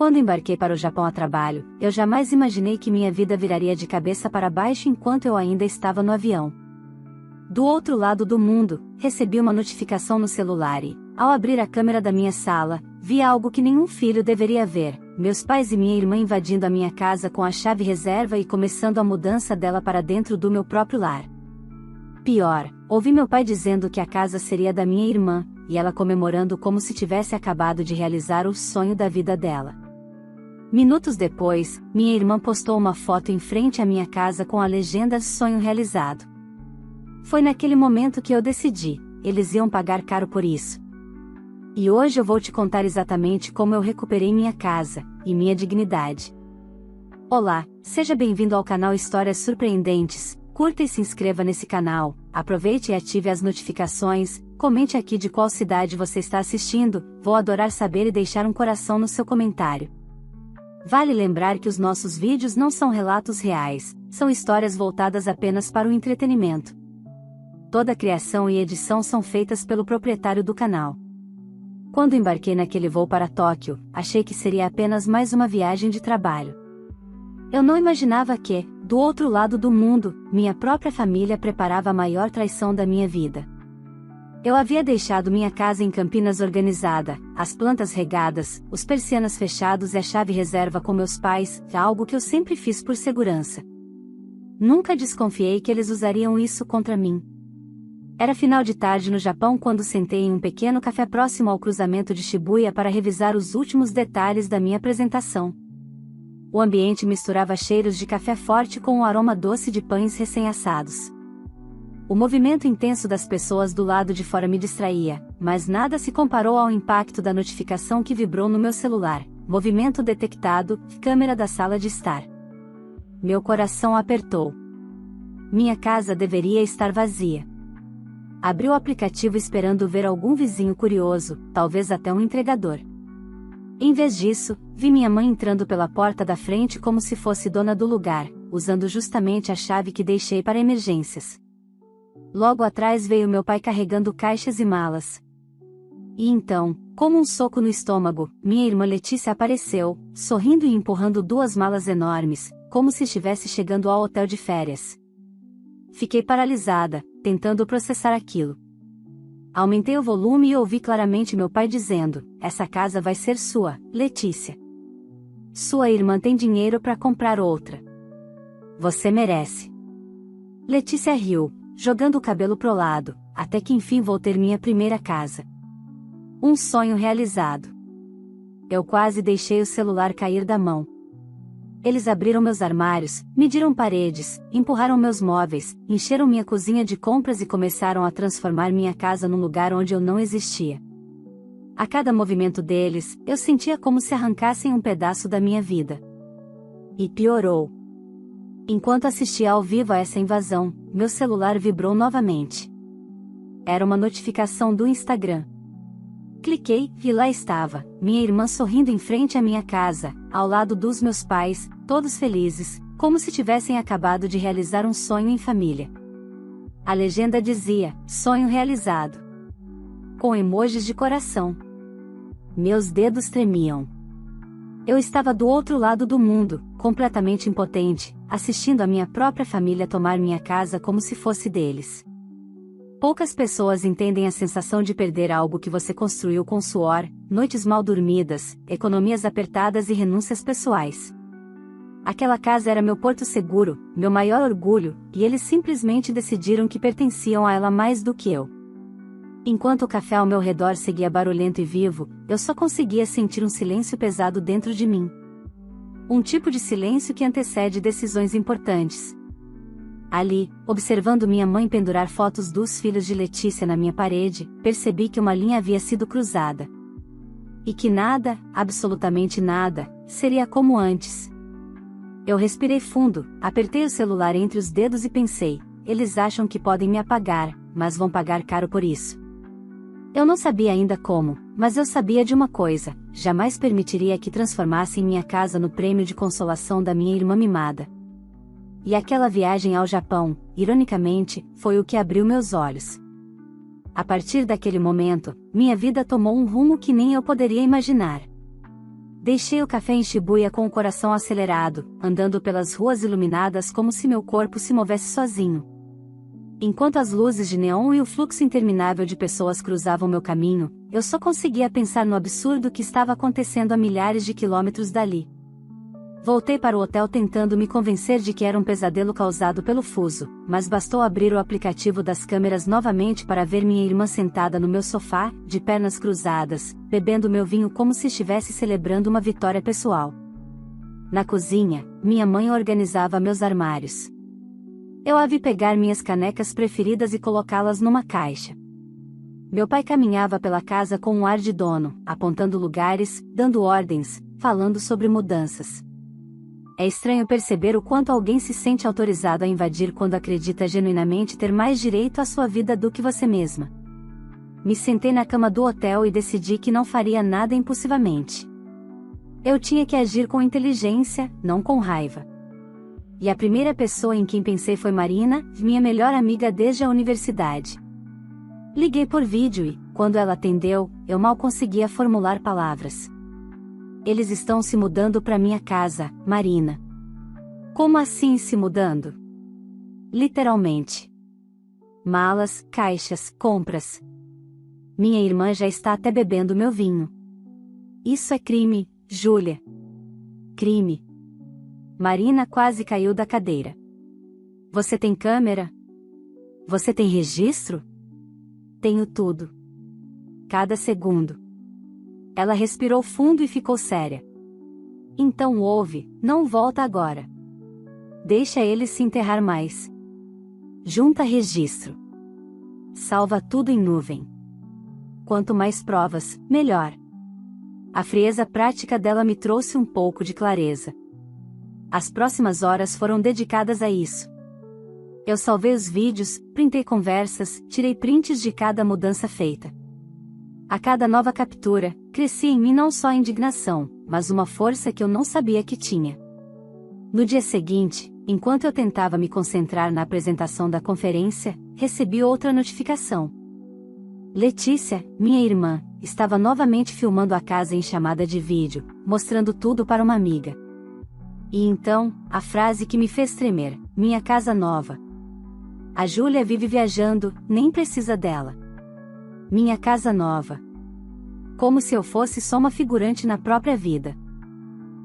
Quando embarquei para o Japão a trabalho, eu jamais imaginei que minha vida viraria de cabeça para baixo enquanto eu ainda estava no avião. Do outro lado do mundo, recebi uma notificação no celular e, ao abrir a câmera da minha sala, vi algo que nenhum filho deveria ver: meus pais e minha irmã invadindo a minha casa com a chave reserva e começando a mudança dela para dentro do meu próprio lar. Pior, ouvi meu pai dizendo que a casa seria da minha irmã, e ela comemorando como se tivesse acabado de realizar o sonho da vida dela. Minutos depois, minha irmã postou uma foto em frente à minha casa com a legenda "Sonho realizado". Foi naquele momento que eu decidi: eles iam pagar caro por isso. E hoje eu vou te contar exatamente como eu recuperei minha casa e minha dignidade. Olá, seja bem-vindo ao canal Histórias Surpreendentes. Curta e se inscreva nesse canal, aproveite e ative as notificações, comente aqui de qual cidade você está assistindo, vou adorar saber e deixar um coração no seu comentário. Vale lembrar que os nossos vídeos não são relatos reais, são histórias voltadas apenas para o entretenimento. Toda a criação e edição são feitas pelo proprietário do canal. Quando embarquei naquele voo para Tóquio, achei que seria apenas mais uma viagem de trabalho. Eu não imaginava que, do outro lado do mundo, minha própria família preparava a maior traição da minha vida. Eu havia deixado minha casa em Campinas organizada, as plantas regadas, os persianas fechados e a chave reserva com meus pais, algo que eu sempre fiz por segurança. Nunca desconfiei que eles usariam isso contra mim. Era final de tarde no Japão quando sentei em um pequeno café próximo ao cruzamento de Shibuya para revisar os últimos detalhes da minha apresentação. O ambiente misturava cheiros de café forte com o aroma doce de pães recém-assados. O movimento intenso das pessoas do lado de fora me distraía, mas nada se comparou ao impacto da notificação que vibrou no meu celular. Movimento detectado, câmera da sala de estar. Meu coração apertou. Minha casa deveria estar vazia. Abri o aplicativo esperando ver algum vizinho curioso, talvez até um entregador. Em vez disso, vi minha mãe entrando pela porta da frente como se fosse dona do lugar, usando justamente a chave que deixei para emergências. Logo atrás veio meu pai carregando caixas e malas. E então, como um soco no estômago, minha irmã Letícia apareceu, sorrindo e empurrando duas malas enormes, como se estivesse chegando ao hotel de férias. Fiquei paralisada, tentando processar aquilo. Aumentei o volume e ouvi claramente meu pai dizendo: "Essa casa vai ser sua, Letícia. Sua irmã tem dinheiro para comprar outra. Você merece." Letícia riu, jogando o cabelo pro lado, até que enfim vou ter minha primeira casa. Um sonho realizado. Eu quase deixei o celular cair da mão. Eles abriram meus armários, mediram paredes, empurraram meus móveis, encheram minha cozinha de compras e começaram a transformar minha casa num lugar onde eu não existia. A cada movimento deles, eu sentia como se arrancassem um pedaço da minha vida. E piorou. Enquanto assistia ao vivo a essa invasão, meu celular vibrou novamente. Era uma notificação do Instagram. Cliquei, e lá estava, minha irmã sorrindo em frente à minha casa, ao lado dos meus pais, todos felizes, como se tivessem acabado de realizar um sonho em família. A legenda dizia: "Sonho realizado", com emojis de coração. Meus dedos tremiam. Eu estava do outro lado do mundo, completamente impotente, assistindo a minha própria família tomar minha casa como se fosse deles. Poucas pessoas entendem a sensação de perder algo que você construiu com suor, noites mal dormidas, economias apertadas e renúncias pessoais. Aquela casa era meu porto seguro, meu maior orgulho, e eles simplesmente decidiram que pertenciam a ela mais do que eu. Enquanto o café ao meu redor seguia barulhento e vivo, eu só conseguia sentir um silêncio pesado dentro de mim. Um tipo de silêncio que antecede decisões importantes. Ali, observando minha mãe pendurar fotos dos filhos de Letícia na minha parede, percebi que uma linha havia sido cruzada. E que nada, absolutamente nada, seria como antes. Eu respirei fundo, apertei o celular entre os dedos e pensei: eles acham que podem me apagar, mas vão pagar caro por isso. Eu não sabia ainda como, mas eu sabia de uma coisa: jamais permitiria que transformassem minha casa no prêmio de consolação da minha irmã mimada. E aquela viagem ao Japão, ironicamente, foi o que abriu meus olhos. A partir daquele momento, minha vida tomou um rumo que nem eu poderia imaginar. Deixei o café em Shibuya com o coração acelerado, andando pelas ruas iluminadas como se meu corpo se movesse sozinho. Enquanto as luzes de neon e o fluxo interminável de pessoas cruzavam meu caminho, eu só conseguia pensar no absurdo que estava acontecendo a milhares de quilômetros dali. Voltei para o hotel tentando me convencer de que era um pesadelo causado pelo fuso, mas bastou abrir o aplicativo das câmeras novamente para ver minha irmã sentada no meu sofá, de pernas cruzadas, bebendo meu vinho como se estivesse celebrando uma vitória pessoal. Na cozinha, minha mãe organizava meus armários. Eu a vi pegar minhas canecas preferidas e colocá-las numa caixa. Meu pai caminhava pela casa com um ar de dono, apontando lugares, dando ordens, falando sobre mudanças. É estranho perceber o quanto alguém se sente autorizado a invadir quando acredita genuinamente ter mais direito à sua vida do que você mesma. Me sentei na cama do hotel e decidi que não faria nada impulsivamente. Eu tinha que agir com inteligência, não com raiva. E a primeira pessoa em quem pensei foi Marina, minha melhor amiga desde a universidade. Liguei por vídeo e, quando ela atendeu, eu mal conseguia formular palavras. Eles estão se mudando para minha casa, Marina. Como assim se mudando? Literalmente. Malas, caixas, compras. Minha irmã já está até bebendo meu vinho. Isso é crime, Júlia. Crime. Marina quase caiu da cadeira. Você tem câmera? Você tem registro? Tenho tudo. Cada segundo. Ela respirou fundo e ficou séria. Então ouve, não volta agora. Deixa ele se enterrar mais. Junta registro. Salva tudo em nuvem. Quanto mais provas, melhor. A frieza prática dela me trouxe um pouco de clareza. As próximas horas foram dedicadas a isso. Eu salvei os vídeos, printei conversas, tirei prints de cada mudança feita. A cada nova captura, crescia em mim não só a indignação, mas uma força que eu não sabia que tinha. No dia seguinte, enquanto eu tentava me concentrar na apresentação da conferência, recebi outra notificação. Letícia, minha irmã, estava novamente filmando a casa em chamada de vídeo, mostrando tudo para uma amiga. E então, a frase que me fez tremer: minha casa nova. A Júlia vive viajando, nem precisa dela. Minha casa nova. Como se eu fosse só uma figurante na própria vida.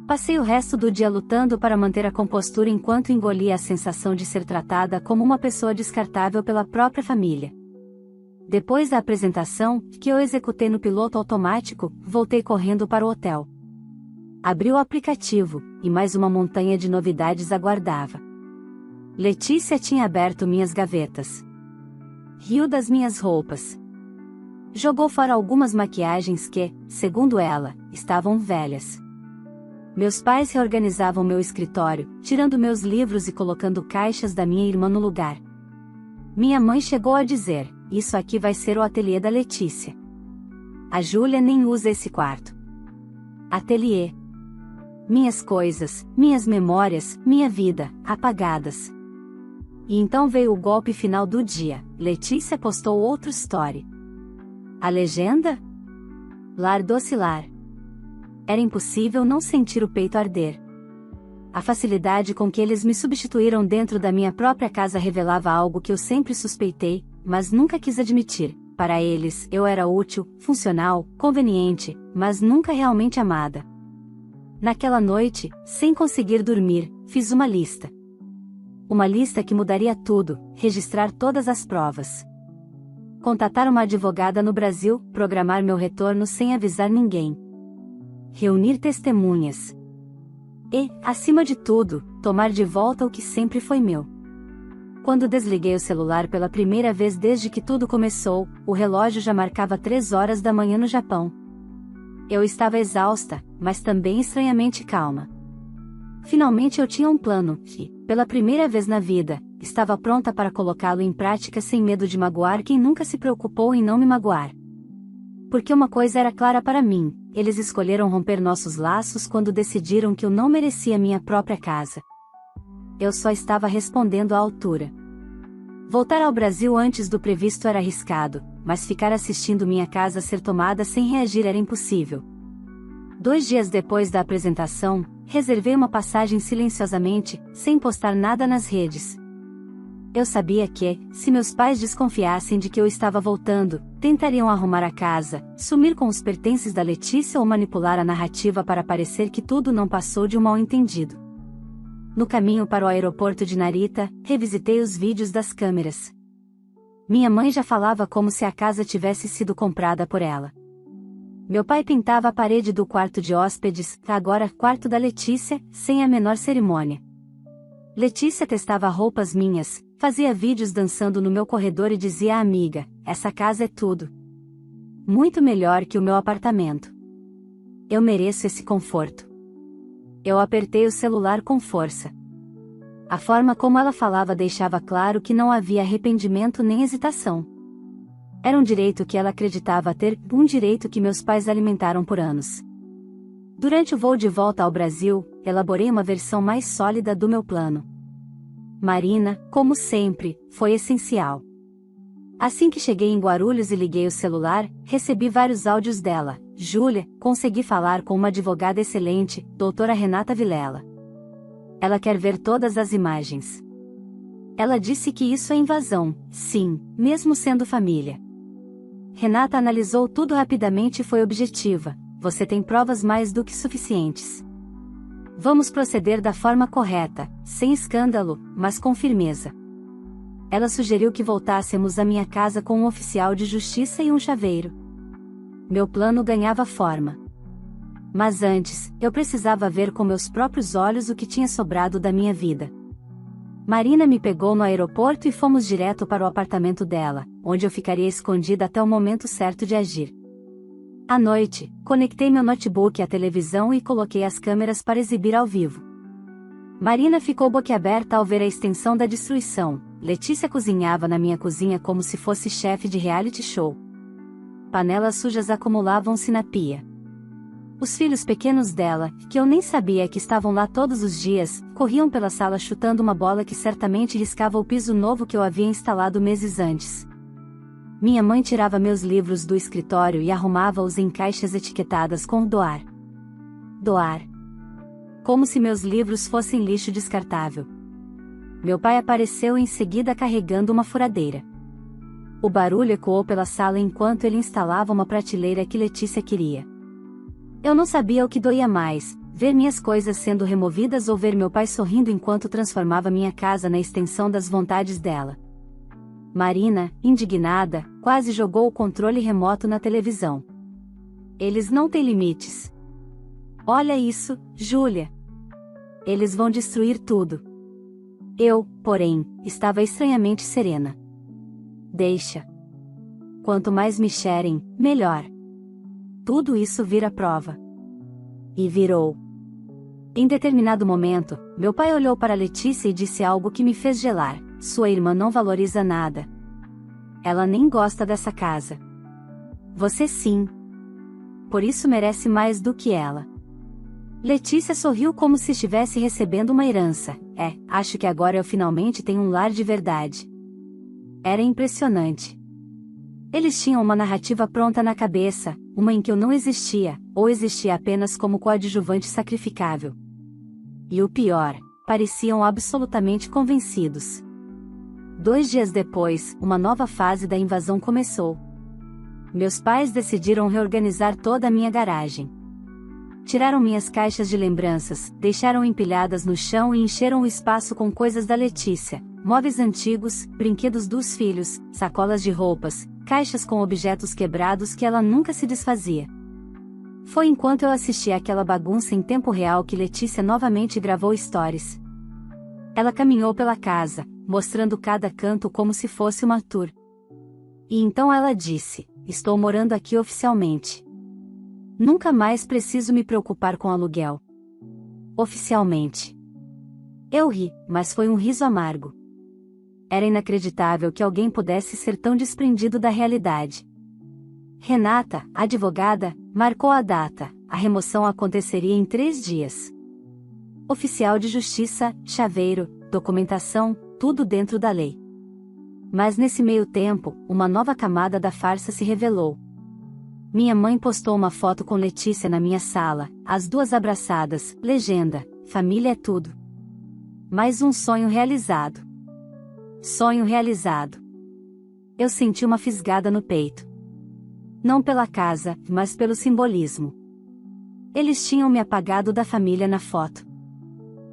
Passei o resto do dia lutando para manter a compostura enquanto engolia a sensação de ser tratada como uma pessoa descartável pela própria família. Depois da apresentação, que eu executei no piloto automático, voltei correndo para o hotel. Abri o aplicativo, e mais uma montanha de novidades aguardava. Letícia tinha aberto minhas gavetas. Riu das minhas roupas. Jogou fora algumas maquiagens que, segundo ela, estavam velhas. Meus pais reorganizavam meu escritório, tirando meus livros e colocando caixas da minha irmã no lugar. Minha mãe chegou a dizer: isso aqui vai ser o ateliê da Letícia. A Júlia nem usa esse quarto. Ateliê. Minhas coisas, minhas memórias, minha vida, apagadas. E então veio o golpe final do dia: Letícia postou outro story. A legenda? Lar docilar. Era impossível não sentir o peito arder. A facilidade com que eles me substituíram dentro da minha própria casa revelava algo que eu sempre suspeitei, mas nunca quis admitir. Para eles, eu era útil, funcional, conveniente, mas nunca realmente amada. Naquela noite, sem conseguir dormir, fiz uma lista. Uma lista que mudaria tudo, registrar todas as provas. Contatar uma advogada no Brasil, programar meu retorno sem avisar ninguém. Reunir testemunhas. E, acima de tudo, tomar de volta o que sempre foi meu. Quando desliguei o celular pela primeira vez desde que tudo começou, o relógio já marcava 3 horas da manhã no Japão. Eu estava exausta, mas também estranhamente calma. Finalmente eu tinha um plano, e, pela primeira vez na vida, estava pronta para colocá-lo em prática sem medo de magoar quem nunca se preocupou em não me magoar. Porque uma coisa era clara para mim: eles escolheram romper nossos laços quando decidiram que eu não merecia minha própria casa. Eu só estava respondendo à altura. Voltar ao Brasil antes do previsto era arriscado, mas ficar assistindo minha casa ser tomada sem reagir era impossível. 2 dias depois da apresentação, reservei uma passagem silenciosamente, sem postar nada nas redes. Eu sabia que, se meus pais desconfiassem de que eu estava voltando, tentariam arrumar a casa, sumir com os pertences da Letícia ou manipular a narrativa para parecer que tudo não passou de um mal-entendido. No caminho para o aeroporto de Narita, revisitei os vídeos das câmeras. Minha mãe já falava como se a casa tivesse sido comprada por ela. Meu pai pintava a parede do quarto de hóspedes, agora quarto da Letícia, sem a menor cerimônia. Letícia testava roupas minhas, fazia vídeos dançando no meu corredor e dizia à amiga: essa casa é tudo. Muito melhor que o meu apartamento. Eu mereço esse conforto. Eu apertei o celular com força. A forma como ela falava deixava claro que não havia arrependimento nem hesitação. Era um direito que ela acreditava ter, um direito que meus pais alimentaram por anos. Durante o voo de volta ao Brasil, elaborei uma versão mais sólida do meu plano. Marina, como sempre, foi essencial. Assim que cheguei em Guarulhos e liguei o celular, recebi vários áudios dela. Júlia, consegui falar com uma advogada excelente, doutora Renata Vilela. Ela quer ver todas as imagens. Ela disse que isso é invasão, sim, mesmo sendo família. Renata analisou tudo rapidamente e foi objetiva: você tem provas mais do que suficientes. Vamos proceder da forma correta, sem escândalo, mas com firmeza. Ela sugeriu que voltássemos à minha casa com um oficial de justiça e um chaveiro. Meu plano ganhava forma. Mas antes, eu precisava ver com meus próprios olhos o que tinha sobrado da minha vida. Marina me pegou no aeroporto e fomos direto para o apartamento dela, onde eu ficaria escondida até o momento certo de agir. À noite, conectei meu notebook à televisão e coloquei as câmeras para exibir ao vivo. Marina ficou boquiaberta ao ver a extensão da destruição. Letícia cozinhava na minha cozinha como se fosse chefe de reality show. Panelas sujas acumulavam-se na pia. Os filhos pequenos dela, que eu nem sabia que estavam lá todos os dias, corriam pela sala chutando uma bola que certamente riscava o piso novo que eu havia instalado meses antes. Minha mãe tirava meus livros do escritório e arrumava-os em caixas etiquetadas com doar. Doar. Como se meus livros fossem lixo descartável. Meu pai apareceu em seguida carregando uma furadeira. O barulho ecoou pela sala enquanto ele instalava uma prateleira que Letícia queria. Eu não sabia o que doía mais, ver minhas coisas sendo removidas ou ver meu pai sorrindo enquanto transformava minha casa na extensão das vontades dela. Marina, indignada, quase jogou o controle remoto na televisão. Eles não têm limites. Olha isso, Júlia. Eles vão destruir tudo. Eu, porém, estava estranhamente serena. Deixa. Quanto mais me xerem, melhor. Tudo isso vira prova. E virou. Em determinado momento, meu pai olhou para Letícia e disse algo que me fez gelar: sua irmã não valoriza nada. Ela nem gosta dessa casa. Você sim. Por isso merece mais do que ela. Letícia sorriu como se estivesse recebendo uma herança. Acho que agora eu finalmente tenho um lar de verdade. Era impressionante. Eles tinham uma narrativa pronta na cabeça, uma em que eu não existia, ou existia apenas como coadjuvante sacrificável. E o pior, pareciam absolutamente convencidos. 2 dias depois, uma nova fase da invasão começou. Meus pais decidiram reorganizar toda a minha garagem. Tiraram minhas caixas de lembranças, deixaram empilhadas no chão e encheram o espaço com coisas da Letícia, móveis antigos, brinquedos dos filhos, sacolas de roupas, caixas com objetos quebrados que ela nunca se desfazia. Foi enquanto eu assistia àquela bagunça em tempo real que Letícia novamente gravou stories. Ela caminhou pela casa, mostrando cada canto como se fosse uma tour. E então ela disse: estou morando aqui oficialmente. Nunca mais preciso me preocupar com aluguel. Oficialmente. Eu ri, mas foi um riso amargo. Era inacreditável que alguém pudesse ser tão desprendido da realidade. Renata, advogada, marcou a data. A remoção aconteceria em 3 dias. Oficial de justiça, chaveiro, documentação, tudo dentro da lei. Mas nesse meio tempo, uma nova camada da farsa se revelou. Minha mãe postou uma foto com Letícia na minha sala, as duas abraçadas, legenda: família é tudo. Mais um sonho realizado. Sonho realizado. Eu senti uma fisgada no peito. Não pela casa, mas pelo simbolismo. Eles tinham me apagado da família na foto.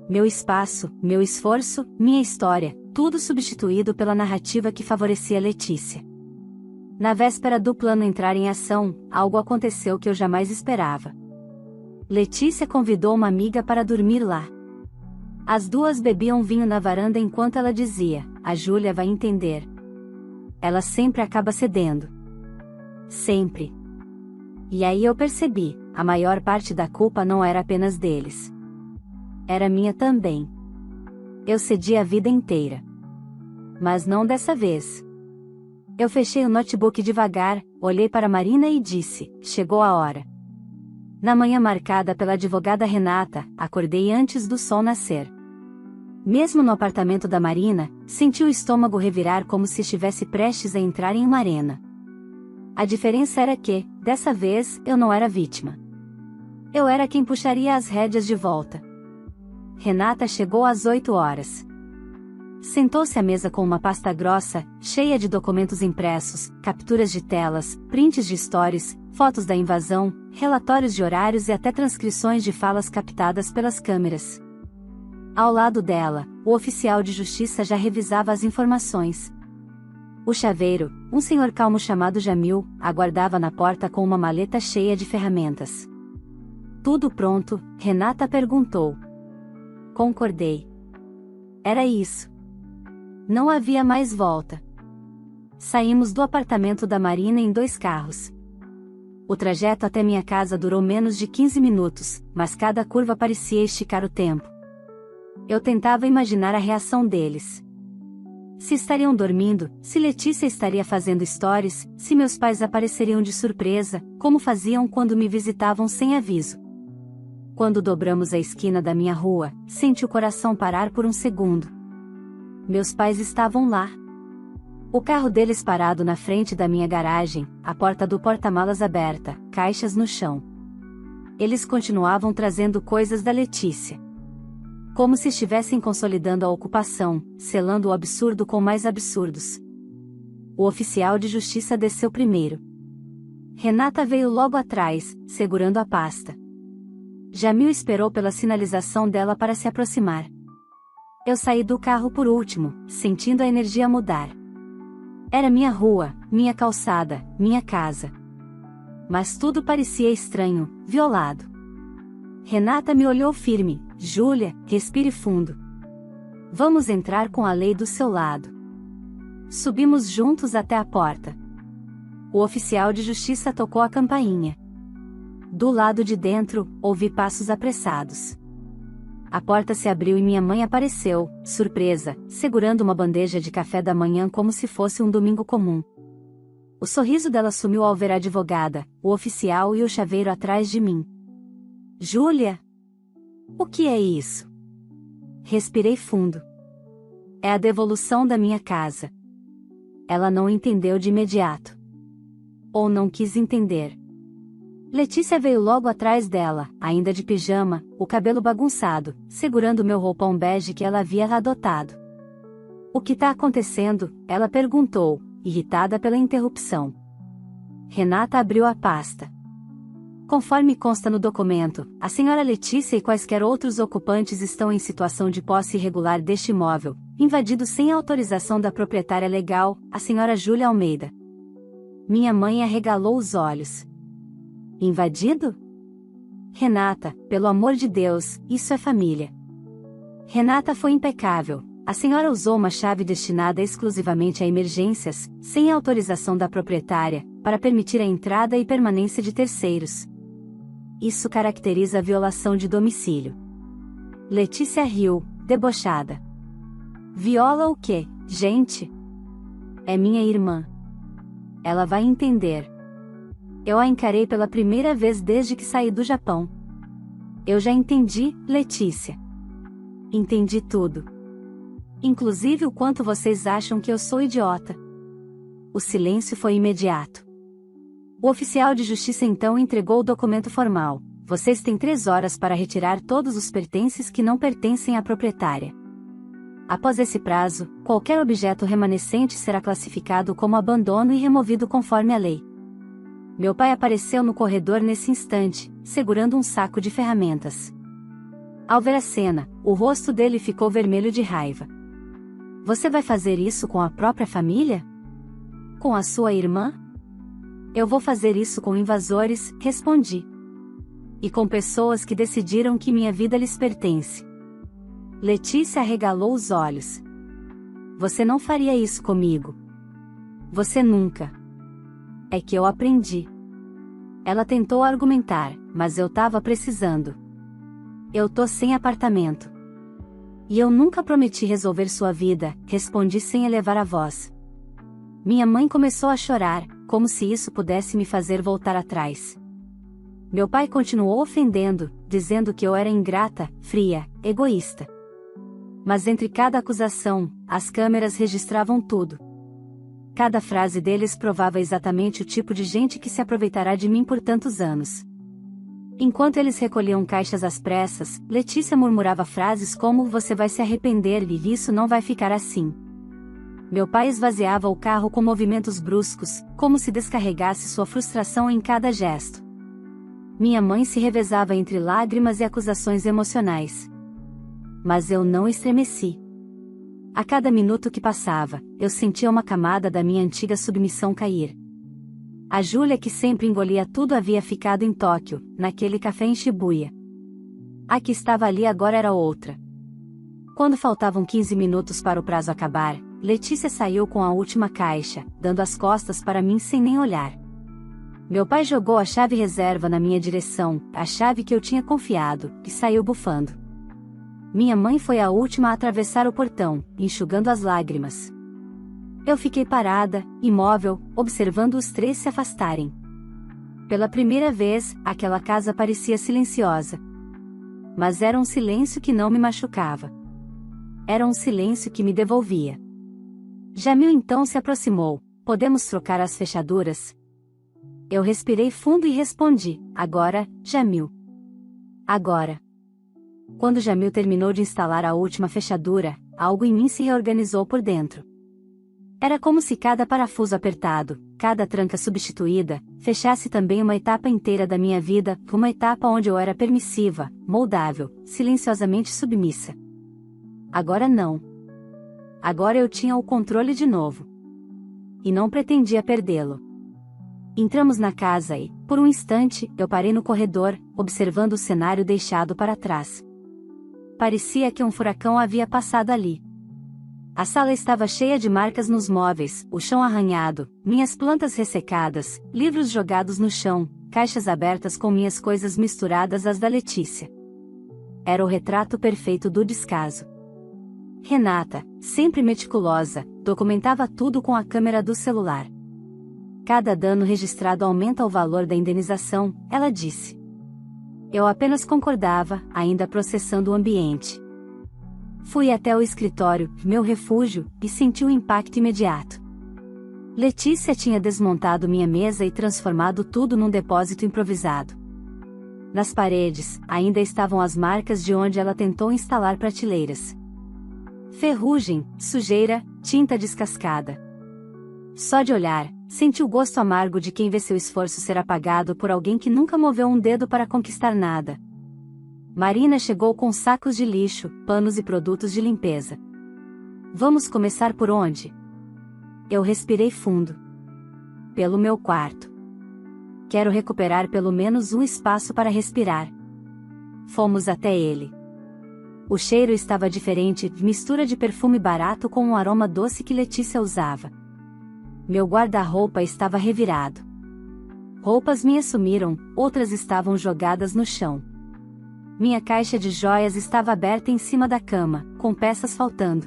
Meu espaço, meu esforço, minha história, tudo substituído pela narrativa que favorecia Letícia. Na véspera do plano entrar em ação, algo aconteceu que eu jamais esperava. Letícia convidou uma amiga para dormir lá. As duas bebiam vinho na varanda enquanto ela dizia: "A Júlia vai entender. Ela sempre acaba cedendo. Sempre." E aí eu percebi, a maior parte da culpa não era apenas deles. Era minha também. Eu cedi a vida inteira. Mas não dessa vez. Eu fechei o notebook devagar, olhei para Marina e disse: "Chegou a hora." Na manhã marcada pela advogada Renata, acordei antes do sol nascer. Mesmo no apartamento da Marina, senti o estômago revirar como se estivesse prestes a entrar em uma arena. A diferença era que, dessa vez, eu não era vítima. Eu era quem puxaria as rédeas de volta. Renata chegou às 8 horas. Sentou-se à mesa com uma pasta grossa, cheia de documentos impressos, capturas de telas, prints de stories, fotos da invasão, relatórios de horários e até transcrições de falas captadas pelas câmeras. Ao lado dela, o oficial de justiça já revisava as informações. O chaveiro, um senhor calmo chamado Jamil, aguardava na porta com uma maleta cheia de ferramentas. "Tudo pronto?" Renata perguntou. Concordei. Era isso. Não havia mais volta. Saímos do apartamento da Marina em 2 carros. O trajeto até minha casa durou menos de 15 minutos, mas cada curva parecia esticar o tempo. Eu tentava imaginar a reação deles. Se estariam dormindo, se Letícia estaria fazendo stories, se meus pais apareceriam de surpresa, como faziam quando me visitavam sem aviso. Quando dobramos a esquina da minha rua, senti o coração parar por um segundo. Meus pais estavam lá. O carro deles parado na frente da minha garagem, a porta do porta-malas aberta, caixas no chão. Eles continuavam trazendo coisas da Letícia. Como se estivessem consolidando a ocupação, selando o absurdo com mais absurdos. O oficial de justiça desceu primeiro. Renata veio logo atrás, segurando a pasta. Jamil esperou pela sinalização dela para se aproximar. Eu saí do carro por último, sentindo a energia mudar. Era minha rua, minha calçada, minha casa. Mas tudo parecia estranho, violado. Renata me olhou firme. "Júlia, respire fundo. Vamos entrar com a lei do seu lado." Subimos juntos até a porta. O oficial de justiça tocou a campainha. Do lado de dentro, ouvi passos apressados. A porta se abriu e minha mãe apareceu, surpresa, segurando uma bandeja de café da manhã como se fosse um domingo comum. O sorriso dela sumiu ao ver a advogada, o oficial e o chaveiro atrás de mim. "Júlia? O que é isso?" Respirei fundo. "É a devolução da minha casa." Ela não entendeu de imediato. Ou não quis entender. Letícia veio logo atrás dela, ainda de pijama, o cabelo bagunçado, segurando meu roupão bege que ela havia adotado. "O que tá acontecendo?" ela perguntou, irritada pela interrupção. Renata abriu a pasta. "Conforme consta no documento, a senhora Letícia e quaisquer outros ocupantes estão em situação de posse irregular deste imóvel, invadido sem autorização da proprietária legal, a senhora Júlia Almeida." Minha mãe arregalou os olhos. "Invadido? Renata, pelo amor de Deus, isso é família." Renata foi impecável. "A senhora usou uma chave destinada exclusivamente a emergências, sem autorização da proprietária, para permitir a entrada e permanência de terceiros. Isso caracteriza a violação de domicílio." Letícia riu, debochada. "Viola o quê, gente? É minha irmã. Ela vai entender." Eu a encarei pela primeira vez desde que saí do Japão. "Eu já entendi, Letícia. Entendi tudo. Inclusive o quanto vocês acham que eu sou idiota." O silêncio foi imediato. O oficial de justiça então entregou o documento formal. Vocês têm 3 horas para retirar todos os pertences que não pertencem à proprietária. Após esse prazo, qualquer objeto remanescente será classificado como abandono e removido conforme a lei. Meu pai apareceu no corredor nesse instante, segurando um saco de ferramentas. Ao ver a cena, o rosto dele ficou vermelho de raiva. Você vai fazer isso com a própria família? Com a sua irmã? Eu vou fazer isso com invasores, respondi. E com pessoas que decidiram que minha vida lhes pertence. Letícia arregalou os olhos. Você não faria isso comigo. Você nunca. É que eu aprendi. Ela tentou argumentar, mas eu tava precisando. Eu tô sem apartamento. E eu nunca prometi resolver sua vida, respondi sem elevar a voz. Minha mãe começou a chorar, como se isso pudesse me fazer voltar atrás. Meu pai continuou ofendendo, dizendo que eu era ingrata, fria, egoísta. Mas entre cada acusação, as câmeras registravam tudo. Cada frase deles provava exatamente o tipo de gente que se aproveitará de mim por tantos anos. Enquanto eles recolhiam caixas às pressas, Letícia murmurava frases como "você vai se arrepender e isso não vai ficar assim". Meu pai esvaziava o carro com movimentos bruscos, como se descarregasse sua frustração em cada gesto. Minha mãe se revezava entre lágrimas e acusações emocionais. Mas eu não estremeci. A cada minuto que passava, eu sentia uma camada da minha antiga submissão cair. A Júlia que sempre engolia tudo havia ficado em Tóquio, naquele café em Shibuya. A que estava ali agora era outra. Quando faltavam 15 minutos para o prazo acabar, Letícia saiu com a última caixa, dando as costas para mim sem nem olhar. Meu pai jogou a chave reserva na minha direção, a chave que eu tinha confiado, e saiu bufando. Minha mãe foi a última a atravessar o portão, enxugando as lágrimas. Eu fiquei parada, imóvel, observando os 3 se afastarem. Pela primeira vez, aquela casa parecia silenciosa. Mas era um silêncio que não me machucava. Era um silêncio que me devolvia. Jamil então se aproximou. Podemos trocar as fechaduras? Eu respirei fundo e respondi, agora, Jamil. Agora. Quando Jamil terminou de instalar a última fechadura, algo em mim se reorganizou por dentro. Era como se cada parafuso apertado, cada tranca substituída, fechasse também uma etapa inteira da minha vida, uma etapa onde eu era permissiva, moldável, silenciosamente submissa. Agora não. Agora eu tinha o controle de novo. E não pretendia perdê-lo. Entramos na casa e, por um instante, eu parei no corredor, observando o cenário deixado para trás. Parecia que um furacão havia passado ali. A sala estava cheia de marcas nos móveis, o chão arranhado, minhas plantas ressecadas, livros jogados no chão, caixas abertas com minhas coisas misturadas às da Letícia. Era o retrato perfeito do descaso. Renata, sempre meticulosa, documentava tudo com a câmera do celular. Cada dano registrado aumenta o valor da indenização, ela disse. Eu apenas concordava, ainda processando o ambiente. Fui até o escritório, meu refúgio, e senti o impacto imediato. Letícia tinha desmontado minha mesa e transformado tudo num depósito improvisado. Nas paredes, ainda estavam as marcas de onde ela tentou instalar prateleiras. Ferrugem, sujeira, tinta descascada. Só de olhar, senti o gosto amargo de quem vê seu esforço ser apagado por alguém que nunca moveu um dedo para conquistar nada. Marina chegou com sacos de lixo, panos e produtos de limpeza. Vamos começar por onde? Eu respirei fundo. Pelo meu quarto. Quero recuperar pelo menos um espaço para respirar. Fomos até ele. O cheiro estava diferente, mistura de perfume barato com um aroma doce que Letícia usava. Meu guarda-roupa estava revirado. Roupas minhas sumiram, outras estavam jogadas no chão. Minha caixa de joias estava aberta em cima da cama, com peças faltando.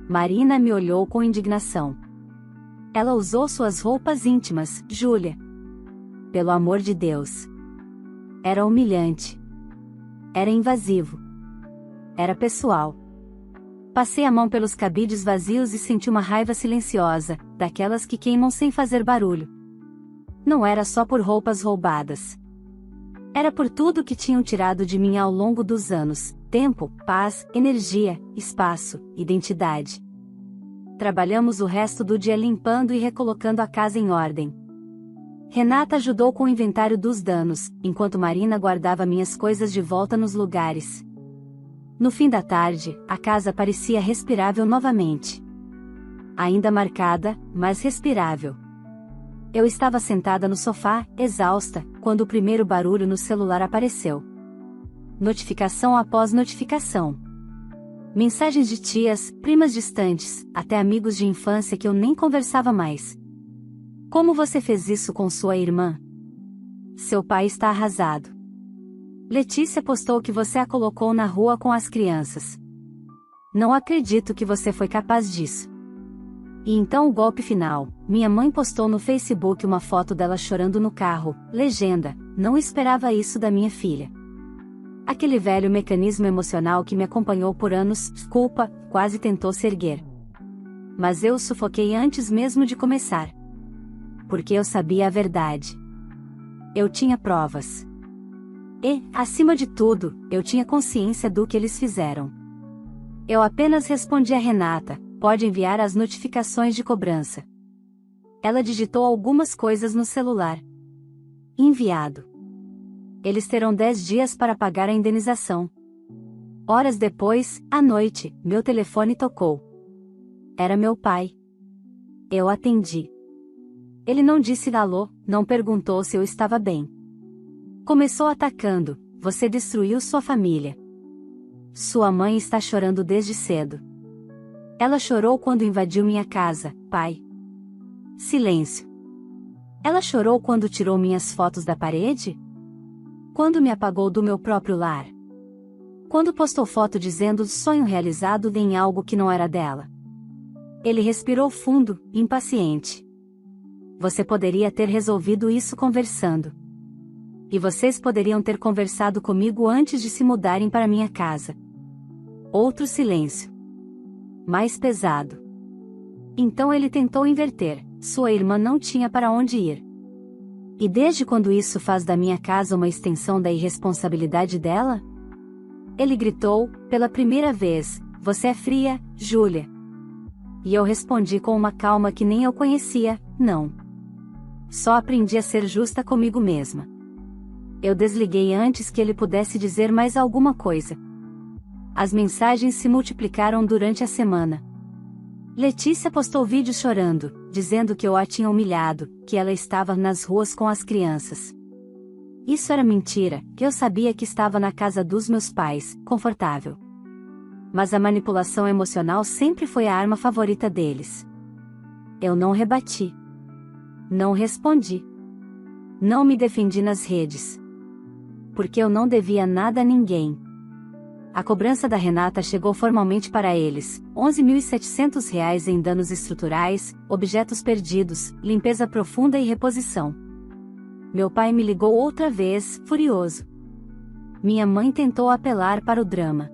Marina me olhou com indignação. Ela usou suas roupas íntimas, Júlia. Pelo amor de Deus. Era humilhante. Era invasivo. Era pessoal. Passei a mão pelos cabides vazios e senti uma raiva silenciosa, daquelas que queimam sem fazer barulho. Não era só por roupas roubadas. Era por tudo que tinham tirado de mim ao longo dos anos: tempo, paz, energia, espaço, identidade. Trabalhamos o resto do dia limpando e recolocando a casa em ordem. Renata ajudou com o inventário dos danos, enquanto Marina guardava minhas coisas de volta nos lugares. No fim da tarde, a casa parecia respirável novamente. Ainda marcada, mas respirável. Eu estava sentada no sofá, exausta, quando o primeiro barulho no celular apareceu. Notificação após notificação. Mensagens de tias, primas distantes, até amigos de infância que eu nem conversava mais. Como você fez isso com sua irmã? Seu pai está arrasado. Letícia postou que você a colocou na rua com as crianças. Não acredito que você foi capaz disso. E então o golpe final: minha mãe postou no Facebook uma foto dela chorando no carro, legenda: não esperava isso da minha filha. Aquele velho mecanismo emocional que me acompanhou por anos, culpa, quase tentou se erguer. Mas eu o sufoquei antes mesmo de começar. Porque eu sabia a verdade. Eu tinha provas. E, acima de tudo, eu tinha consciência do que eles fizeram. Eu apenas respondi a Renata: pode enviar as notificações de cobrança. Ela digitou algumas coisas no celular. Enviado. Eles terão 10 dias para pagar a indenização. Horas depois, à noite, meu telefone tocou. Era meu pai. Eu atendi. Ele não disse alô, não perguntou se eu estava bem. Começou atacando: você destruiu sua família. Sua mãe está chorando desde cedo. Ela chorou quando invadiu minha casa, pai. Silêncio. Ela chorou quando tirou minhas fotos da parede? Quando me apagou do meu próprio lar? Quando postou foto dizendo sonho realizado em algo que não era dela? Ele respirou fundo, impaciente. Você poderia ter resolvido isso conversando. E vocês poderiam ter conversado comigo antes de se mudarem para minha casa. Outro silêncio. Mais pesado. Então ele tentou inverter: sua irmã não tinha para onde ir. E desde quando isso faz da minha casa uma extensão da irresponsabilidade dela? Ele gritou, pela primeira vez: você é fria, Júlia. E eu respondi com uma calma que nem eu conhecia: não. Só aprendi a ser justa comigo mesma. Eu desliguei antes que ele pudesse dizer mais alguma coisa. As mensagens se multiplicaram durante a semana. Letícia postou vídeos chorando, dizendo que eu a tinha humilhado, que ela estava nas ruas com as crianças. Isso era mentira, que eu sabia que estava na casa dos meus pais, confortável. Mas a manipulação emocional sempre foi a arma favorita deles. Eu não rebati. Não respondi. Não me defendi nas redes. Porque eu não devia nada a ninguém. A cobrança da Renata chegou formalmente para eles: R$ 11.700 em danos estruturais, objetos perdidos, limpeza profunda e reposição. Meu pai me ligou outra vez, furioso. Minha mãe tentou apelar para o drama.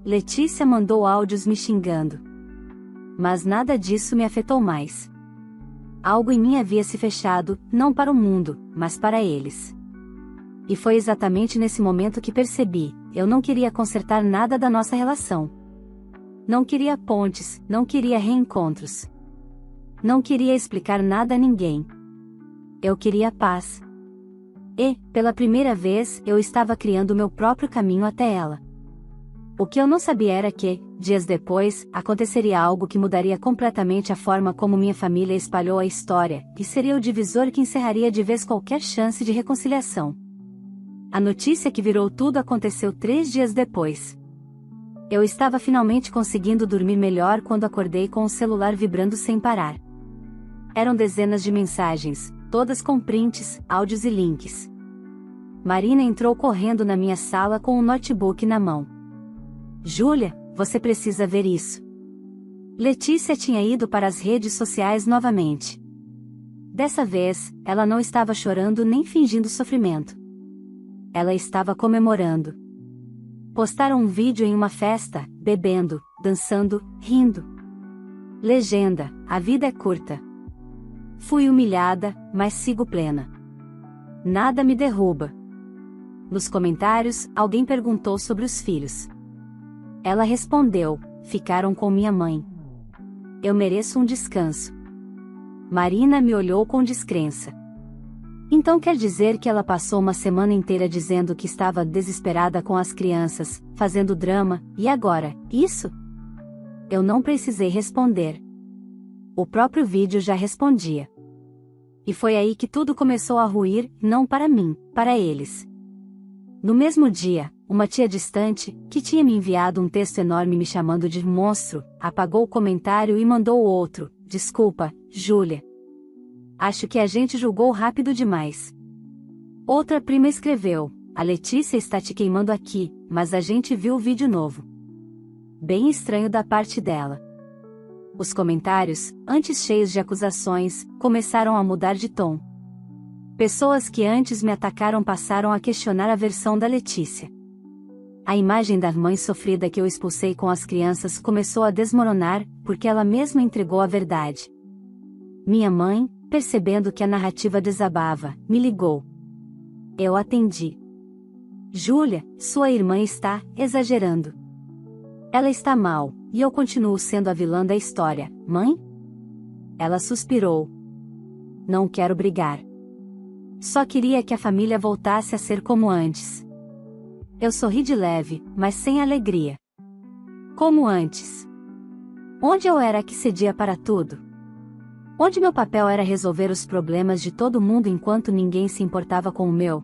Letícia mandou áudios me xingando. Mas nada disso me afetou mais. Algo em mim havia se fechado, não para o mundo, mas para eles. E foi exatamente nesse momento que percebi: eu não queria consertar nada da nossa relação. Não queria pontes, não queria reencontros. Não queria explicar nada a ninguém. Eu queria paz. E, pela primeira vez, eu estava criando meu próprio caminho até ela. O que eu não sabia era que, dias depois, aconteceria algo que mudaria completamente a forma como minha família espalhou a história, e seria o divisor que encerraria de vez qualquer chance de reconciliação. A notícia que virou tudo aconteceu 3 dias depois. Eu estava finalmente conseguindo dormir melhor quando acordei com o celular vibrando sem parar. Eram dezenas de mensagens, todas com prints, áudios e links. Marina entrou correndo na minha sala com o notebook na mão. Júlia, você precisa ver isso. Letícia tinha ido para as redes sociais novamente. Dessa vez, ela não estava chorando nem fingindo sofrimento. Ela estava comemorando. Postaram um vídeo em uma festa, bebendo, dançando, rindo. Legenda: a vida é curta. Fui humilhada, mas sigo plena. Nada me derruba. Nos comentários, alguém perguntou sobre os filhos. Ela respondeu: ficaram com minha mãe. Eu mereço um descanso. Marina me olhou com descrença. Então quer dizer que ela passou uma semana inteira dizendo que estava desesperada com as crianças, fazendo drama, e agora, isso? Eu não precisei responder. O próprio vídeo já respondia. E foi aí que tudo começou a ruir, não para mim, para eles. No mesmo dia, uma tia distante, que tinha me enviado um texto enorme me chamando de monstro, apagou o comentário e mandou outro: desculpa, Júlia. Acho que a gente julgou rápido demais. Outra prima escreveu: a Letícia está te queimando aqui, mas a gente viu o vídeo novo. Bem estranho da parte dela. Os comentários, antes cheios de acusações, começaram a mudar de tom. Pessoas que antes me atacaram passaram a questionar a versão da Letícia. A imagem da mãe sofrida que eu expulsei com as crianças começou a desmoronar, porque ela mesma entregou a verdade. Minha mãe, percebendo que a narrativa desabava, me ligou. Eu atendi. Júlia, sua irmã está exagerando. Ela está mal, e eu continuo sendo a vilã da história, mãe? Ela suspirou. Não quero brigar. Só queria que a família voltasse a ser como antes. Eu sorri de leve, mas sem alegria. Como antes. Onde eu era que cedia para tudo? Onde meu papel era resolver os problemas de todo mundo enquanto ninguém se importava com o meu?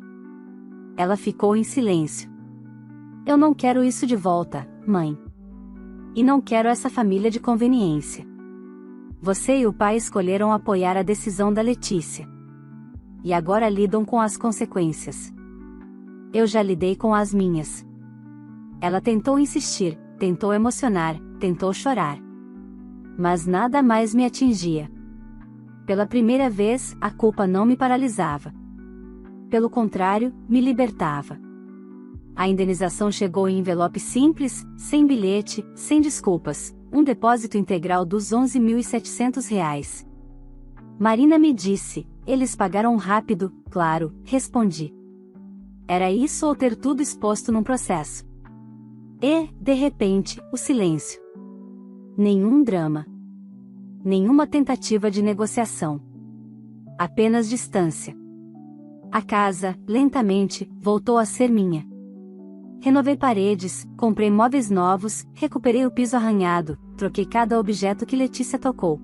Ela ficou em silêncio. Eu não quero isso de volta, mãe. E não quero essa família de conveniência. Você e o pai escolheram apoiar a decisão da Letícia. E agora lidam com as consequências. Eu já lidei com as minhas. Ela tentou insistir, tentou emocionar, tentou chorar. Mas nada mais me atingia. Pela primeira vez, a culpa não me paralisava. Pelo contrário, me libertava. A indenização chegou em envelope simples, sem bilhete, sem desculpas, um depósito integral dos R$ 11.700. Marina me disse: eles pagaram rápido, claro, respondi. Era isso ou ter tudo exposto num processo? E, de repente, o silêncio. Nenhum drama. Nenhuma tentativa de negociação. Apenas distância. A casa, lentamente, voltou a ser minha. Renovei paredes, comprei móveis novos, recuperei o piso arranhado, troquei cada objeto que Letícia tocou.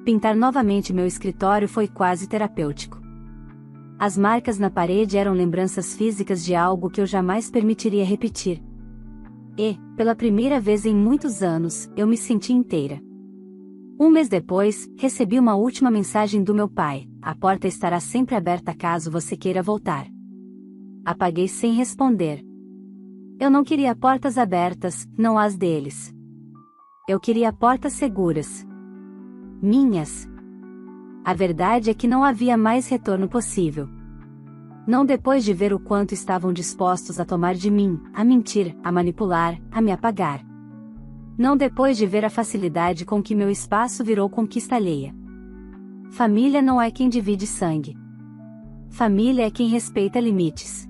Pintar novamente meu escritório foi quase terapêutico. As marcas na parede eram lembranças físicas de algo que eu jamais permitiria repetir. E, pela primeira vez em muitos anos, eu me senti inteira. Um mês depois, recebi uma última mensagem do meu pai: a porta estará sempre aberta caso você queira voltar. Apaguei sem responder. Eu não queria portas abertas, não as deles. Eu queria portas seguras. Minhas. A verdade é que não havia mais retorno possível. Não depois de ver o quanto estavam dispostos a tomar de mim, a mentir, a manipular, a me apagar. Não depois de ver a facilidade com que meu espaço virou conquista alheia. Família não é quem divide sangue. Família é quem respeita limites.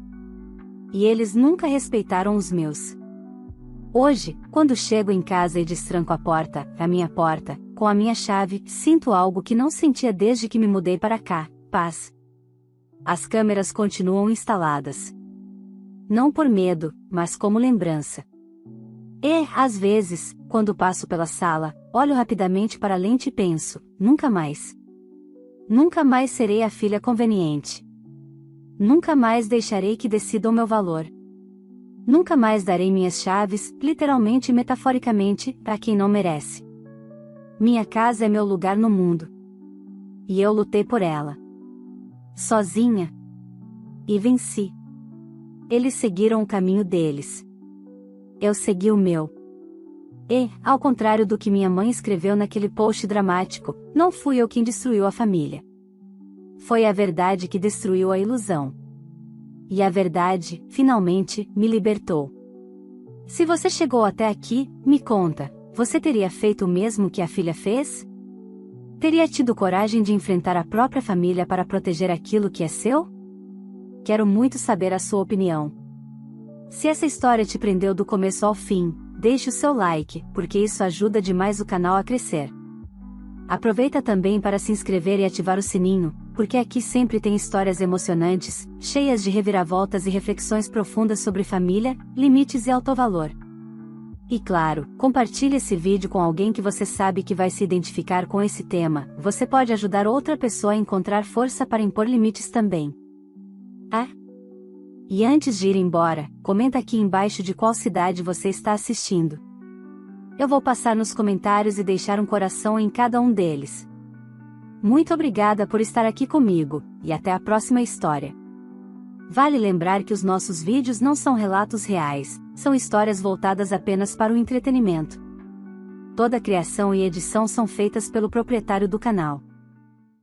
E eles nunca respeitaram os meus. Hoje, quando chego em casa e destranco a minha porta, com a minha chave, sinto algo que não sentia desde que me mudei para cá: paz. As câmeras continuam instaladas. Não por medo, mas como lembrança. E, às vezes, quando passo pela sala, olho rapidamente para a lente e penso: nunca mais. Nunca mais serei a filha conveniente. Nunca mais deixarei que decidam meu valor. Nunca mais darei minhas chaves, literalmente e metaforicamente, a quem não merece. Minha casa é meu lugar no mundo. E eu lutei por ela. Sozinha. E venci. Eles seguiram o caminho deles. Eu segui o meu. E, ao contrário do que minha mãe escreveu naquele post dramático, não fui eu quem destruiu a família. Foi a verdade que destruiu a ilusão. E a verdade, finalmente, me libertou. Se você chegou até aqui, me conta, você teria feito o mesmo que a filha fez? Teria tido coragem de enfrentar a própria família para proteger aquilo que é seu? Quero muito saber a sua opinião. Se essa história te prendeu do começo ao fim, deixe o seu like, porque isso ajuda demais o canal a crescer. Aproveita também para se inscrever e ativar o sininho, porque aqui sempre tem histórias emocionantes, cheias de reviravoltas e reflexões profundas sobre família, limites e autovalor. E claro, compartilhe esse vídeo com alguém que você sabe que vai se identificar com esse tema, você pode ajudar outra pessoa a encontrar força para impor limites também. E antes de ir embora, comenta aqui embaixo de qual cidade você está assistindo. Eu vou passar nos comentários e deixar um coração em cada um deles. Muito obrigada por estar aqui comigo, e até a próxima história. Vale lembrar que os nossos vídeos não são relatos reais, são histórias voltadas apenas para o entretenimento. Toda a criação e edição são feitas pelo proprietário do canal.